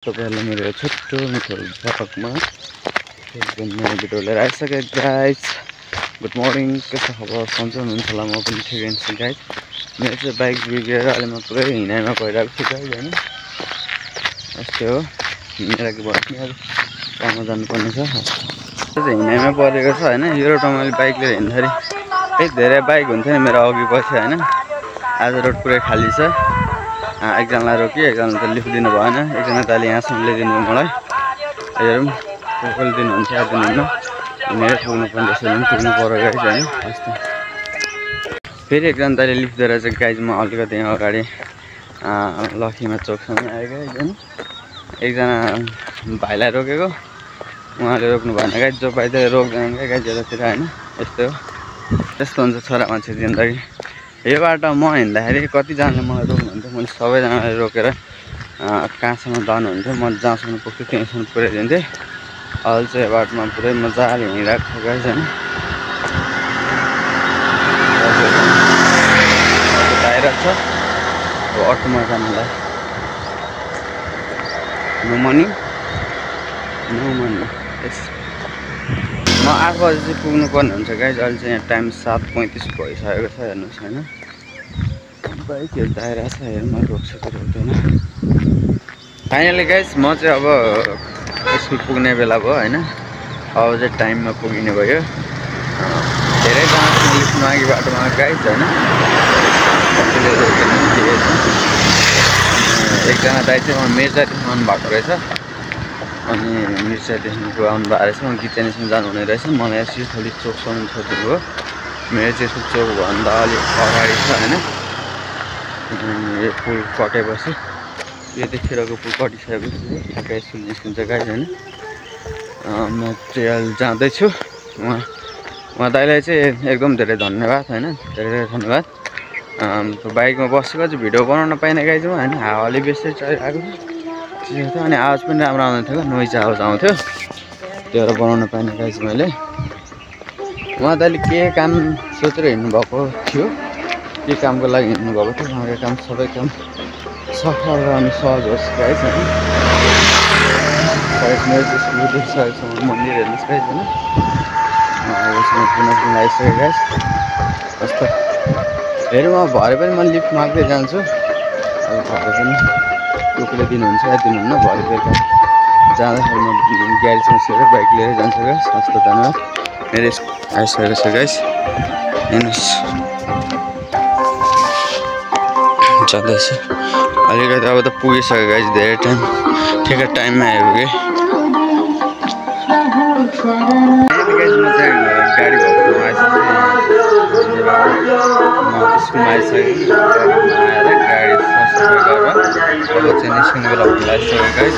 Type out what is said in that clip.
तपाईहरुलाई मेरो छोटो मिठो ब्लगमा एकदम नयाँ भिडियो लिएर आइसकेँ गाइस। गुड मर्निङ, के छ खबर? सन्चै हुनुहुन्छ होला? म पनि ठिकै छु गाइस। मेरो चाहिँ बाइक बिग्रेर अहिले म पुरै हिँडाइमा गइरहेको छु गाइस हैन। यस्तै हो, हिँडेर के भन्ने काममा जानुपर्ने छ। चाहिँ हिँडाइमा परेको छ हैन। यो रोडमा मैले बाइक लिएर हिँड्दाखेरि धेरै बाइक हुन्थ्यो नि मेरो अघि पछि हैन। आज रोड पुरै खाली छ। एकजनालाई रोकी एकजना त लिफ्ट दिनु भएन। एकजना दाले यहाँसम्म ल्याइदिनु मलाई। हेरौँ कसले दिनुहुन्छ या दिनुहुन्न। हिँडेर पुग्नु पर्ने रहेछ भने पुग्नु पर्यो गाइस हैन। यस्तो फेरि एकजना दाले लिफ्ट दिएर चाहिँ गाइस म अलिकति यहाँ अगाडि लखीमा चोकसम्म आएँ गाइस हैन। एकजना भाइलाई रोकेको, उहाँले रोक्नु भएन गाइस। जो पाइदियो रोक्दैन गाइस यतातिर हैन। यस्तो हो, त्यस्तो हुन्छ छोरा मान्छे जिन्दगी। यो बाटो म हिँड्दाखेरि कतिजनाले मलाई रोक्नुहुन्थ्यो, मैले सबैजनालाई रोकेर कहाँसम्म जानुहुन्थ्यो म जहाँसम्म पुग्थेँ त्यहीँसम्म पुर्याइदिन्थेँ। अहिले चाहिँ यो बाटोमा पुरै मजाले हिँडिरहेको छ गाइस हैन। टायर छ अटोमा जानुलाई। नो मनी यस म 8 बजे चाहिँ पुग्नु पर्ने हुन्छ गाइस। अहिले चाहिँ यहाँ टाइम 7:35 भइसकेको छ हेर्नुहोस् हैन। बाइकहरू दाइरा छ हेर्नु रोक्छ कि रोक्दैन। फाइनली गाइस म चाहिँ अब स्कुल पुग्ने बेला भयो हैन। अब चाहिँ टाइममा पुगिने भयो। धेरैजना लिफ्ट मागी बाटोमा गाइस हैन। एकजना दाइ चाहिँ मिर्जादेखि आउनु भएको रहेछ। अनि मिर्जादेखिको आउनु भएको रहेछ। म गितानीसम्म जानुहुने रहेछ। मलाई सिलथली चोकसम्म छोडिदिनु हो। मेरो चाहिँ चोकभन्दा अलिक अगाडि छ हैन। यो पुल कटेपछि यतिखेरको पुल कटिसकेपछि ठ्याक्कै स्कुल निस्किन्छ गाइस हैन। म चाहिँ जाँदैछु। उहाँ दाइलाई चाहिँ एकदम धेरै धन्यवाद हैन। धेरै धन्यवाद। बाइकमा बसेको चाहिँ भिडियो बनाउन पाइनँ गाइस म हैन। हावाले बेसी चलिरहेको थियो अनि आवाज पनि राम्रो आउँदैन थियो, नोइज आवाज आउँथ्यो। त्यो भएर बनाउन पाइनँ गाइस मैले। उहाँ दाइले के काम सोचेर हिँड्नु भएको थियो, के कामको लागि हिँड्नु भएको थियो, उहाँको काम सबै काम सफल अनि सहज होस् गाइस हैन। मेरो चाहिँ स्कुल देखिसकेको छ मन्दिर हेर्नुहोस् गाइस हैन। अहिलेसम्म पुनः आइसकेँ गाइस। कस्तो हेरौँ अब भरे पनि म लिफ्ट माग्दै जान्छु। अब भरे पनि टोकले दिनुहुन्छ या दिनुहुन्न। भरे बेलुका जाँदाखेरि म ग्यारेजमा सेरेर बाइक लिएर जान्छु गाइस। हस्त धन्यवाद। मेरो आइसकेको छ गाइस हेर्नुहोस्। जाँदैछु अलिकति अब त पुगिसक्यो गाइस। धेरै टाइम ठिकै टाइममा आइपुगेँ। म चाहिँ गाडी भएको आइसकेँ। स्कुलमा आइसकेँ। आएर गाडी सफा गरेर अब चाहिँ निस्किने बेला हुन लागिसक्यो गाइस।